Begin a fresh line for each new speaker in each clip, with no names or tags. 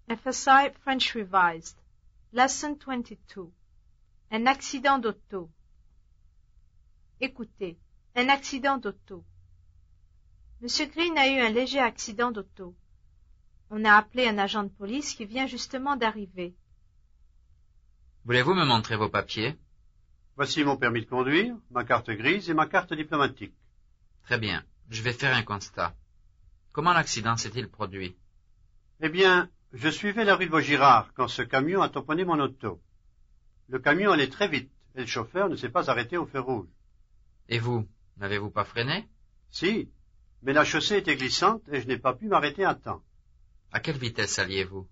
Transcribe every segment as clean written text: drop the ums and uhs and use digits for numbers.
FSI French Revised. Lesson 22. Un accident d'auto. Écoutez. Un accident d'auto. Monsieur Green a eu un léger accident d'auto. On a appelé un agent de police qui vient justement d'arriver.
Voulez-vous me montrer vos papiers?
Voici mon permis de conduire, ma carte grise et ma carte diplomatique.
Très bien. Je vais faire un constat. Comment l'accident s'est-il produit?
Eh bien, je suivais la rue de Vaugirard quand ce camion a tamponné mon auto. Le camion allait très vite et le chauffeur ne s'est pas arrêté au feu rouge.
Et vous, n'avez-vous pas freiné?
Si, mais la chaussée était glissante et je n'ai pas pu m'arrêter à temps.
À quelle vitesse alliez-vous?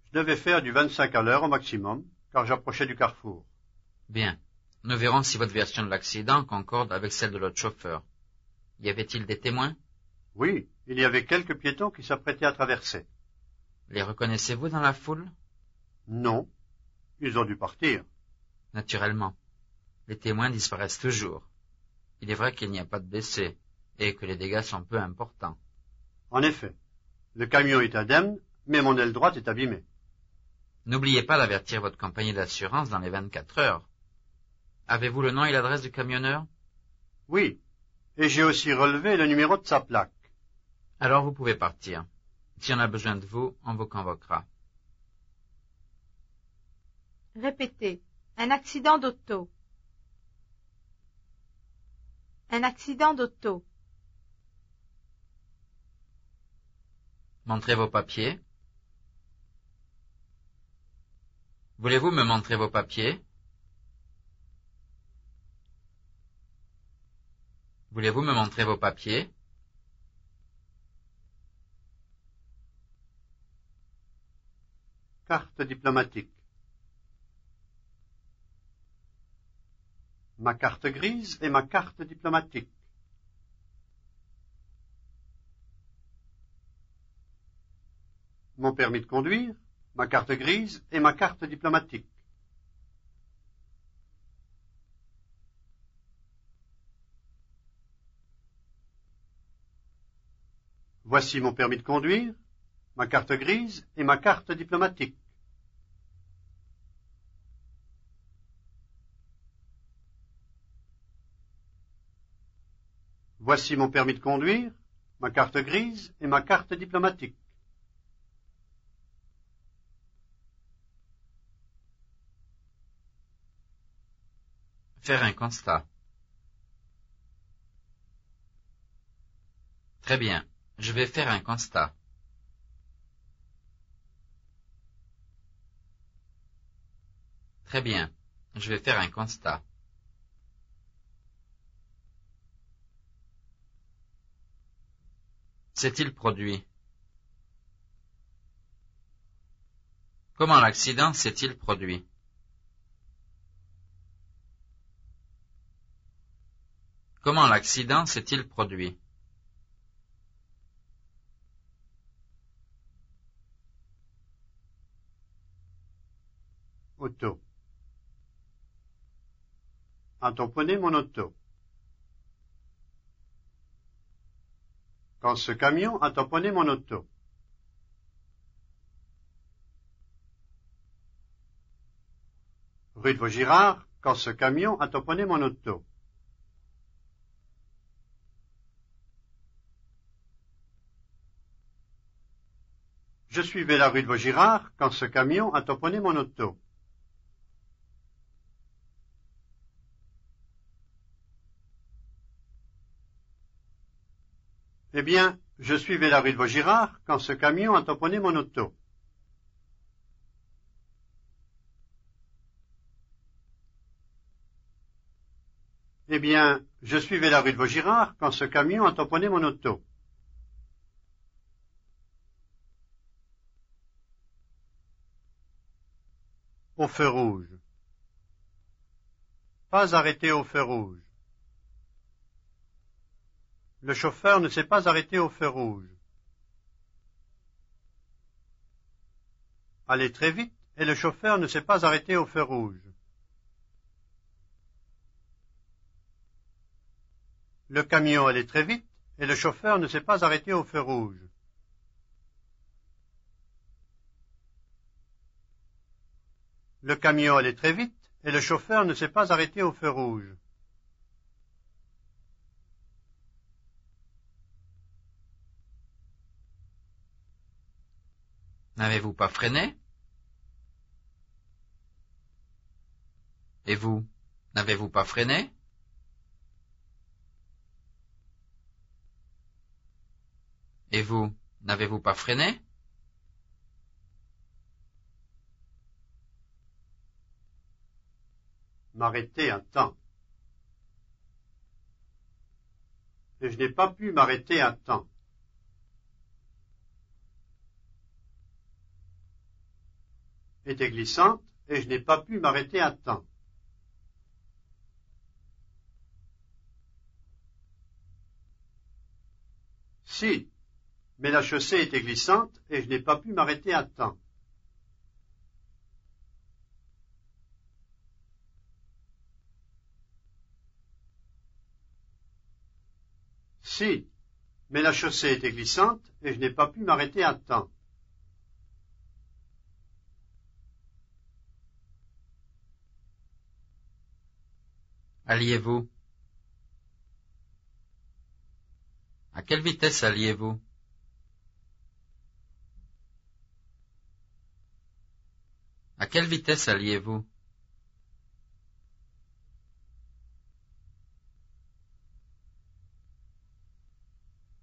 Je devais faire du 25 à l'heure au maximum, car j'approchais du carrefour.
Bien. Nous verrons si votre version de l'accident concorde avec celle de l'autre chauffeur. Y avait-il des témoins?
Oui, il y avait quelques piétons qui s'apprêtaient à traverser.
Les reconnaissez-vous dans la foule?
Non, ils ont dû partir.
Naturellement. Les témoins disparaissent toujours. Il est vrai qu'il n'y a pas de blessés et que les dégâts sont peu importants.
En effet, le camion est indemne, mais mon aile droite est abîmée.
N'oubliez pas d'avertir votre compagnie d'assurance dans les 24 heures. Avez-vous le nom et l'adresse du camionneur?
Oui, et j'ai aussi relevé le numéro de sa plaque.
Alors vous pouvez partir. Si on a besoin de vous, on vous convoquera.
Répétez. Un accident d'auto. Un accident d'auto.
Montrez vos papiers. Voulez-vous me montrer vos papiers? Voulez-vous me montrer vos papiers?
Carte diplomatique. Ma carte grise et ma carte diplomatique. Mon permis de conduire, ma carte grise et ma carte diplomatique. Voici mon permis de conduire, ma carte grise et ma carte diplomatique. Voici mon permis de conduire, ma carte grise et ma carte diplomatique.
Faire un constat. Très bien. Je vais faire un constat. Très bien. Je vais faire un constat. S'est-il produit? Comment l'accident s'est-il produit? Comment l'accident s'est-il produit?
Auto. A tamponné mon auto. Quand ce camion a tamponné mon auto. Rue de Vaugirard, quand ce camion a tamponné mon auto. Je suivais la rue de Vaugirard quand ce camion a tamponné mon auto. Eh bien, je suivais la rue de Vaugirard quand ce camion a tamponné mon auto. Eh bien, je suivais la rue de Vaugirard quand ce camion a tamponné mon auto. Au feu rouge. Pas arrêté au feu rouge. Le chauffeur ne s'est pas arrêté au feu rouge. Aller très vite et le chauffeur ne s'est pas arrêté au feu rouge. Le camion allait très vite et le chauffeur ne s'est pas arrêté au feu rouge. Le camion allait très vite et le chauffeur ne s'est pas arrêté au feu rouge.
N'avez-vous pas freiné? Et vous, n'avez-vous pas freiné? Et vous, n'avez-vous pas freiné?
M'arrêter un temps. Et je n'ai pas pu m'arrêter un temps. Était glissante et je n'ai pas pu m'arrêter un temps. Si, mais la chaussée était glissante et je n'ai pas pu m'arrêter un temps. Si, mais la chaussée était glissante et je n'ai pas pu m'arrêter un temps.
Alliez-vous? À quelle vitesse alliez-vous? À quelle vitesse alliez-vous?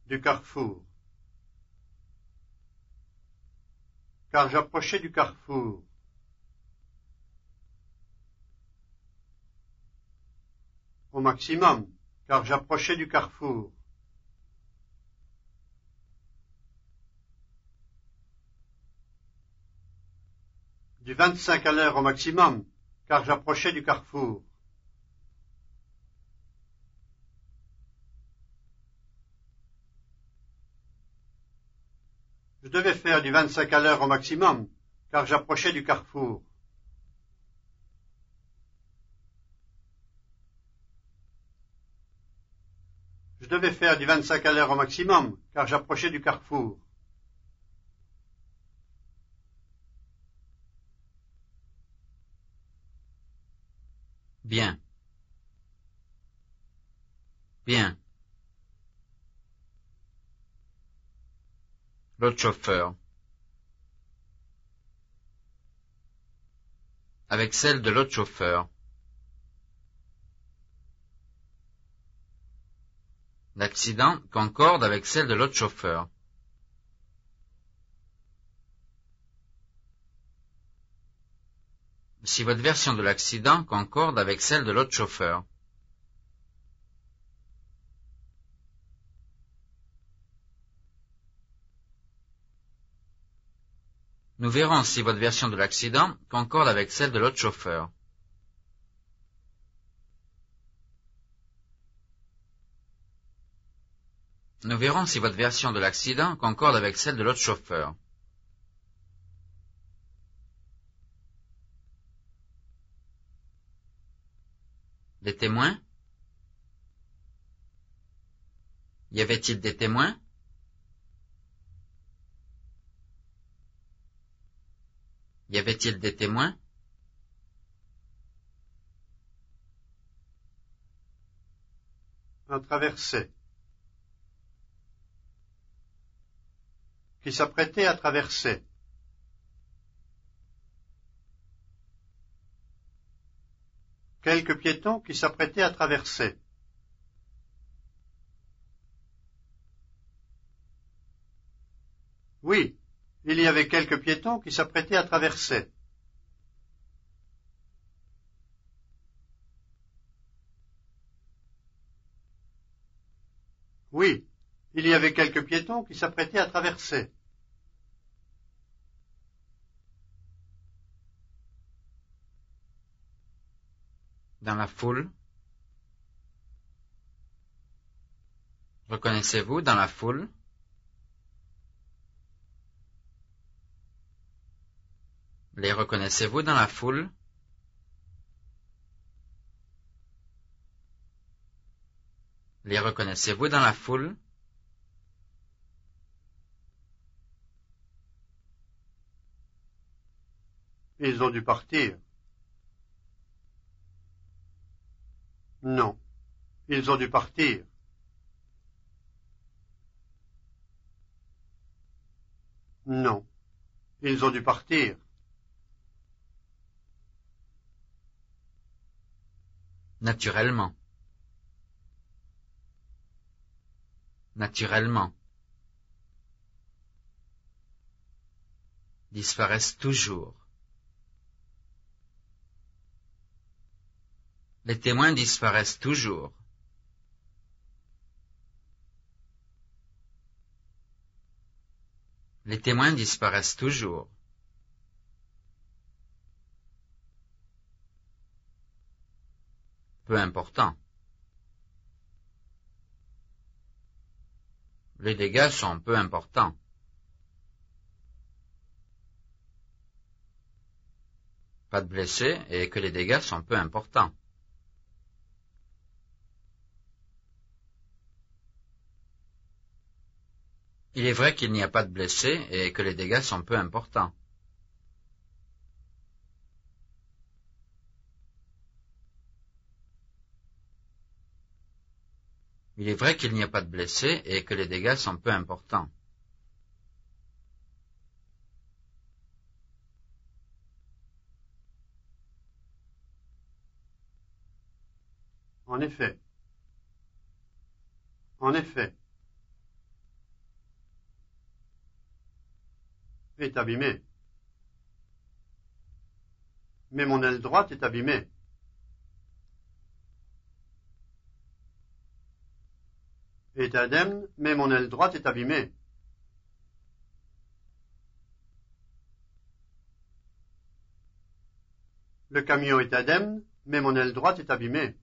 Du carrefour. Car j'approchais du carrefour. Au maximum, car j'approchais du carrefour. Du 25 à l'heure au maximum, car j'approchais du carrefour. Je devais faire du 25 à l'heure au maximum, car j'approchais du carrefour. Je devais faire du 25 à l'heure au maximum, car j'approchais du carrefour.
Bien. Bien. L'autre chauffeur. Avec celle de l'autre chauffeur. L'accident concorde avec celle de l'autre chauffeur. Si votre version de l'accident concorde avec celle de l'autre chauffeur. Nous verrons si votre version de l'accident concorde avec celle de l'autre chauffeur. Nous verrons si votre version de l'accident concorde avec celle de l'autre chauffeur. Les témoins? Y avait-il des témoins? Y avait-il des témoins?
Un traversé. Qui s'apprêtait à traverser. Quelques piétons qui s'apprêtaient à traverser. Oui, il y avait quelques piétons qui s'apprêtaient à traverser. Oui, il y avait quelques piétons qui s'apprêtaient à traverser.
Dans la foule? Reconnaissez-vous dans la foule? Les reconnaissez-vous dans la foule? Les reconnaissez-vous dans la foule?
Ils ont dû partir. Non. Ils ont dû partir. Non. Ils ont dû partir.
Naturellement. Naturellement. Disparaissent toujours. Les témoins disparaissent toujours. Les témoins disparaissent toujours. Peu important. Les dégâts sont peu importants. Pas de blessés et que les dégâts sont peu importants. Il est vrai qu'il n'y a pas de blessés et que les dégâts sont peu importants. Il est vrai qu'il n'y a pas de blessés et que les dégâts sont peu importants.
En effet. En effet. Est abîmé. Mais mon aile droite est abîmée. Est indemne, mais mon aile droite est abîmée. Le camion est indemne, mais mon aile droite est abîmée.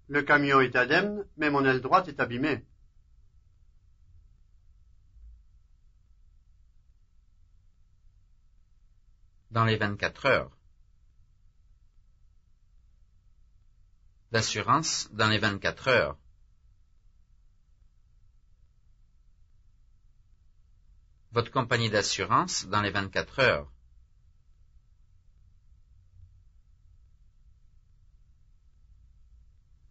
Le camion est indemne, mais mon aile droite est abîmée.
Dans les 24 heures. D'assurance dans les 24 heures. Votre compagnie d'assurance dans les 24 heures.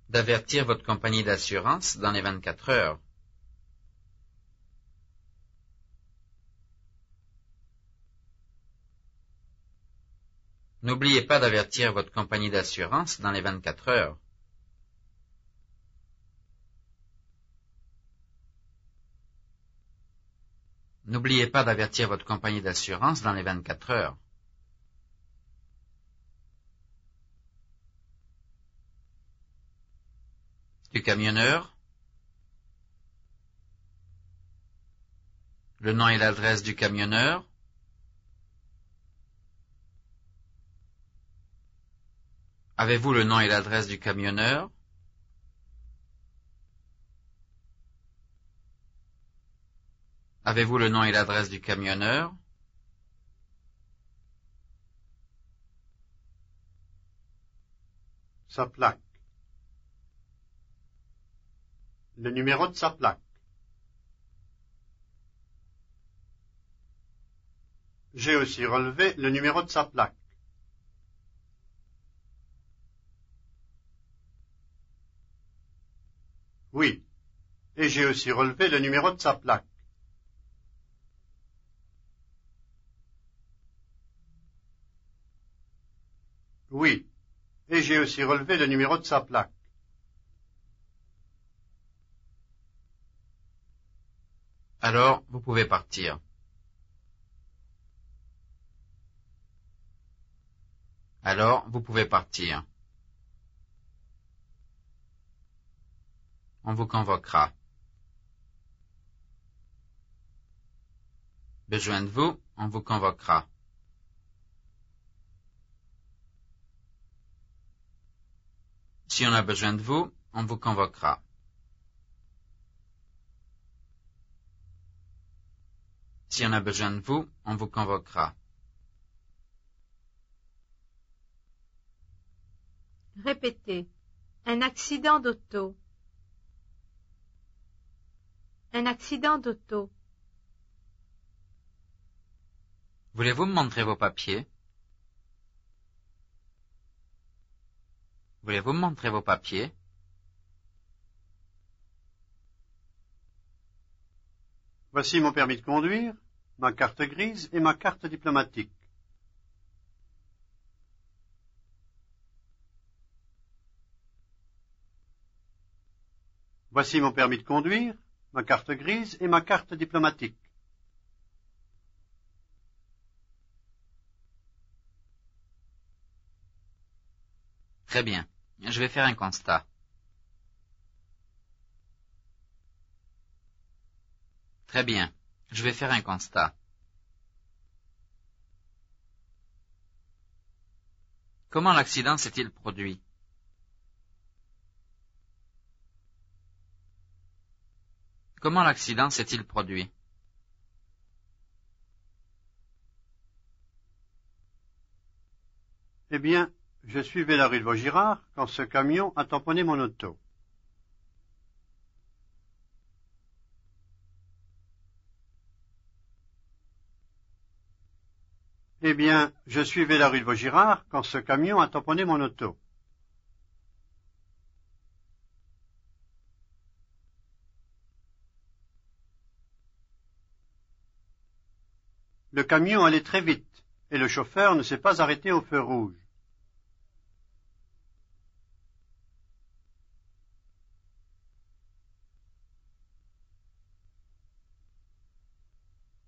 D'avertir votre compagnie d'assurance dans les 24 heures. N'oubliez pas d'avertir votre compagnie d'assurance dans les 24 heures. N'oubliez pas d'avertir votre compagnie d'assurance dans les 24 heures. Du camionneur. Le nom et l'adresse du camionneur. Avez-vous le nom et l'adresse du camionneur? Avez-vous le nom et l'adresse du camionneur?
Sa plaque. Le numéro de sa plaque. J'ai aussi relevé le numéro de sa plaque. Oui, et j'ai aussi relevé le numéro de sa plaque. Oui, et j'ai aussi relevé le numéro de sa plaque.
Alors, vous pouvez partir. Alors, vous pouvez partir. On vous convoquera. Besoin de vous, on vous convoquera. Si on a besoin de vous, on vous convoquera. Si on a besoin de vous, on vous convoquera.
Répétez. Un accident d'auto. Un accident d'auto.
Voulez-vous me montrer vos papiers? Voulez-vous me montrer vos papiers?
Voici mon permis de conduire, ma carte grise et ma carte diplomatique. Voici mon permis de conduire, ma carte grise et ma carte diplomatique.
Très bien. Je vais faire un constat. Très bien. Je vais faire un constat. Comment l'accident s'est-il produit? Comment l'accident s'est-il produit?
Eh bien, je suivais la rue de Vaugirard quand ce camion a tamponné mon auto. Eh bien, je suivais la rue de Vaugirard quand ce camion a tamponné mon auto. Le camion allait très vite et le chauffeur ne s'est pas arrêté au feu rouge.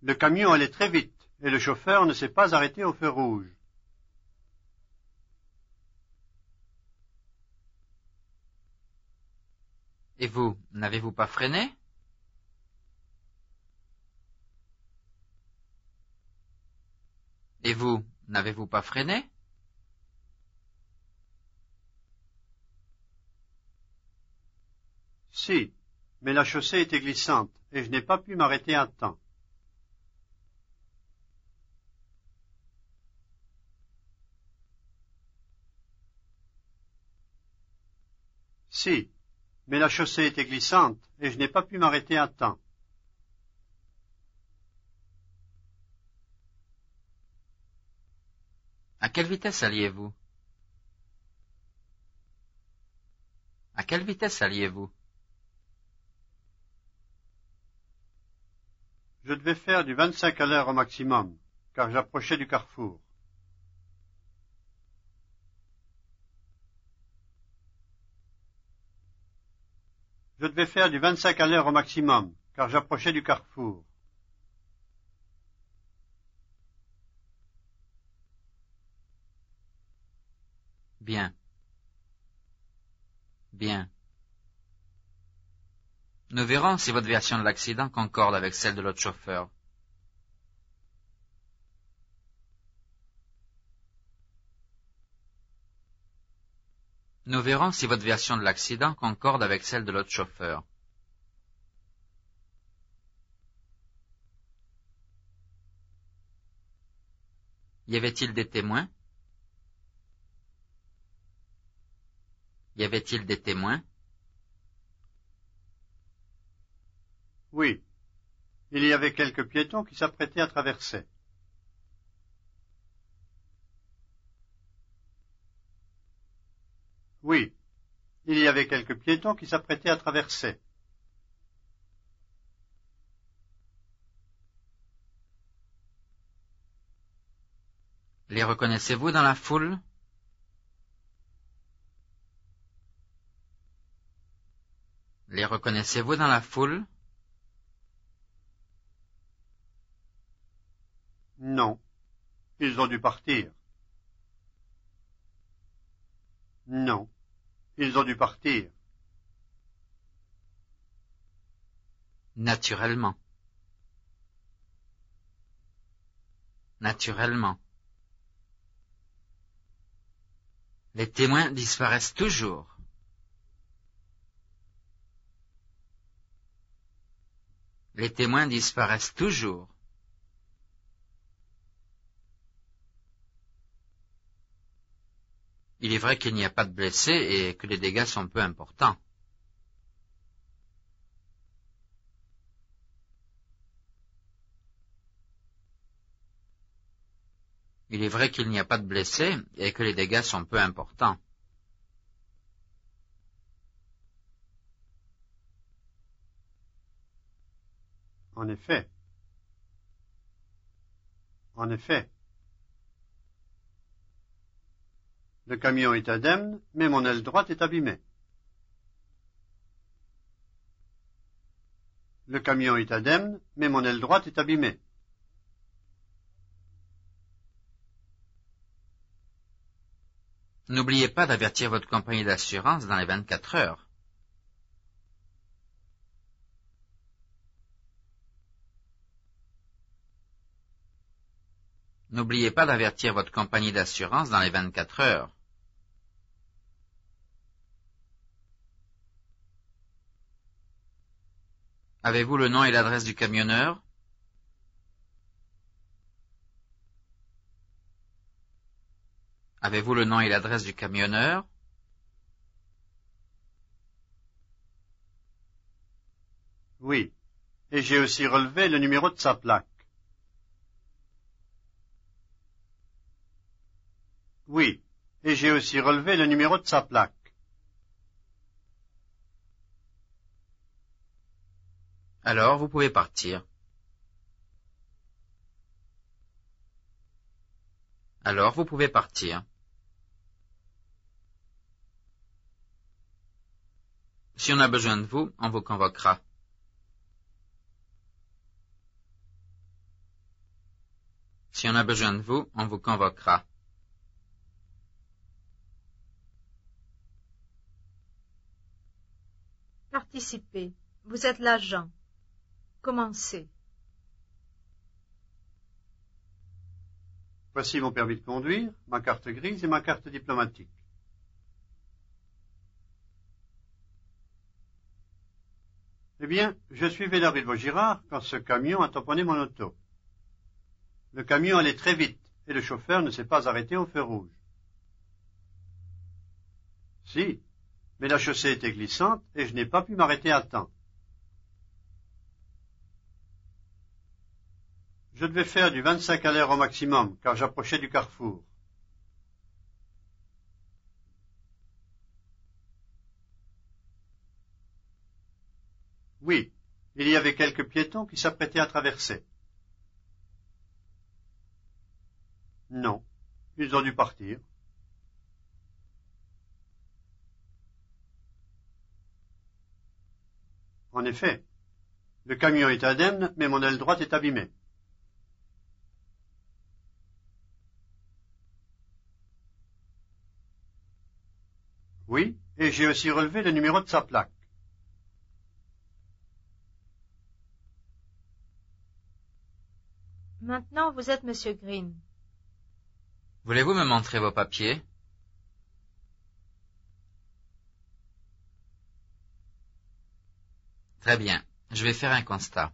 Le camion allait très vite et le chauffeur ne s'est pas arrêté au feu rouge.
Et vous, n'avez-vous pas freiné? Et vous, n'avez-vous pas freiné?
Si, mais la chaussée était glissante et je n'ai pas pu m'arrêter à temps. Si, mais la chaussée était glissante et je n'ai pas pu m'arrêter à temps.
À quelle vitesse alliez-vous? À quelle vitesse alliez-vous?
Je devais faire du 25 à l'heure au maximum, car j'approchais du carrefour. Je devais faire du 25 à l'heure au maximum, car j'approchais du carrefour.
Bien. Bien. Nous verrons si votre version de l'accident concorde avec celle de l'autre chauffeur. Nous verrons si votre version de l'accident concorde avec celle de l'autre chauffeur. Y avait-il des témoins? Y avait-il des témoins?
Oui, il y avait quelques piétons qui s'apprêtaient à traverser. Oui, il y avait quelques piétons qui s'apprêtaient à traverser.
Les reconnaissez-vous dans la foule? Les reconnaissez-vous dans la foule?
Non, ils ont dû partir. Non, ils ont dû partir.
Naturellement. Naturellement. Les témoins disparaissent toujours. Les témoins disparaissent toujours. Il est vrai qu'il n'y a pas de blessés et que les dégâts sont peu importants. Il est vrai qu'il n'y a pas de blessés et que les dégâts sont peu importants.
En effet. En effet. Le camion est indemne, mais mon aile droite est abîmée. Le camion est indemne, mais mon aile droite est abîmée.
N'oubliez pas d'avertir votre compagnie d'assurance dans les 24 heures. N'oubliez pas d'avertir votre compagnie d'assurance dans les 24 heures. Avez-vous le nom et l'adresse du camionneur? Avez-vous le nom et l'adresse du camionneur?
Oui, et j'ai aussi relevé le numéro de sa plaque. Oui, et j'ai aussi relevé le numéro de sa plaque.
Alors, vous pouvez partir. Alors, vous pouvez partir. Si on a besoin de vous, on vous convoquera. Si on a besoin de vous, on vous convoquera.
Participez. Vous êtes l'agent. Commencez.
Voici mon permis de conduire, ma carte grise et ma carte diplomatique. Eh bien, je suivais la rue de Vaugirard quand ce camion a tamponné mon auto. Le camion allait très vite et le chauffeur ne s'est pas arrêté au feu rouge. Si, mais la chaussée était glissante et je n'ai pas pu m'arrêter à temps. Je devais faire du 25 à l'heure au maximum, car j'approchais du carrefour. Oui, il y avait quelques piétons qui s'apprêtaient à traverser. Non, ils ont dû partir. En effet, le camion est indemne, mais mon aile droite est abîmée. Oui, et j'ai aussi relevé le numéro de sa plaque.
Maintenant, vous êtes Monsieur Green.
Voulez-vous me montrer vos papiers? Très bien, je vais faire un constat.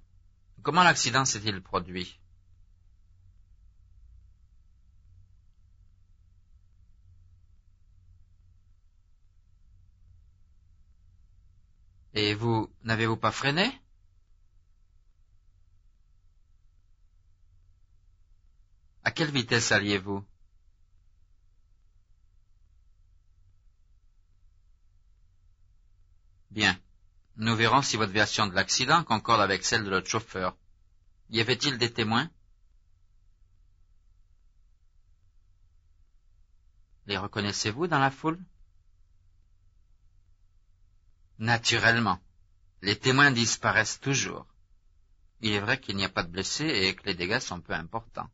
Comment l'accident s'est-il produit? Et vous, n'avez-vous pas freiné? À quelle vitesse alliez-vous? Bien. Nous verrons si votre version de l'accident concorde avec celle de notre chauffeur. Y avait-il des témoins? Les reconnaissez-vous dans la foule? Naturellement. Les témoins disparaissent toujours. Il est vrai qu'il n'y a pas de blessés et que les dégâts sont peu importants.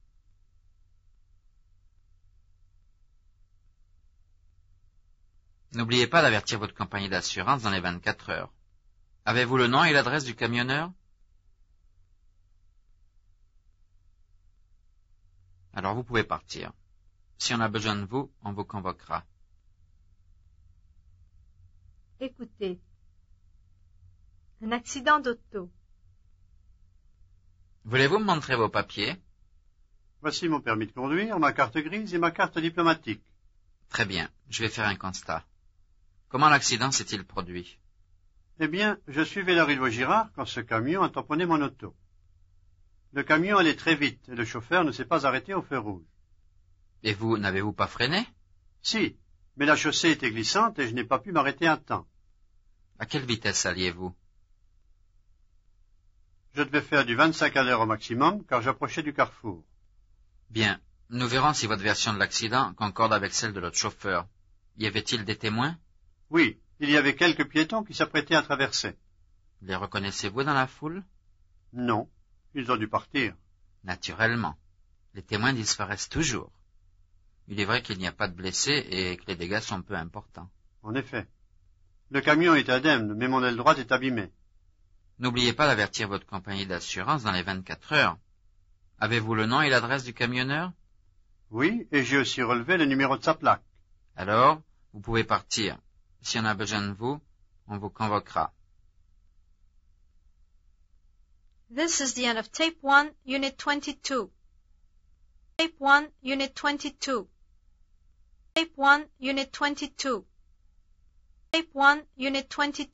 N'oubliez pas d'avertir votre compagnie d'assurance dans les 24 heures. Avez-vous le nom et l'adresse du camionneur? Alors vous pouvez partir. Si on a besoin de vous, on vous convoquera.
Écoutez. Un accident d'auto.
Voulez-vous me montrer vos papiers?
Voici mon permis de conduire, ma carte grise et ma carte diplomatique.
Très bien, je vais faire un constat. Comment l'accident s'est-il produit?
Eh bien, je suivais la rue de Vaugirard quand ce camion a tamponné mon auto. Le camion allait très vite et le chauffeur ne s'est pas arrêté au feu rouge.
Et vous, n'avez-vous pas freiné?
Si, mais la chaussée était glissante et je n'ai pas pu m'arrêter à temps.
À quelle vitesse alliez-vous?
Je devais faire du 25 à l'heure au maximum car j'approchais du carrefour.
Bien, nous verrons si votre version de l'accident concorde avec celle de l'autre chauffeur. Y avait-il des témoins?
Oui, il y avait quelques piétons qui s'apprêtaient à traverser.
Les reconnaissez-vous dans la foule?
Non, ils ont dû partir.
Naturellement. Les témoins disparaissent toujours. Il est vrai qu'il n'y a pas de blessés et que les dégâts sont peu importants.
En effet. Le camion est indemne, mais mon aile droite est abîmée.
N'oubliez pas d'avertir votre compagnie d'assurance dans les 24 heures. Avez-vous le nom et l'adresse du camionneur?
Oui, et j'ai aussi relevé le numéro de sa plaque.
Alors, vous pouvez partir. Si on a besoin de vous, on vous convoquera.
This is the end of Tape 1, Unit 22. Tape 1, Unit 22. Tape 1, Unit 22. Tape 1, Unit 22.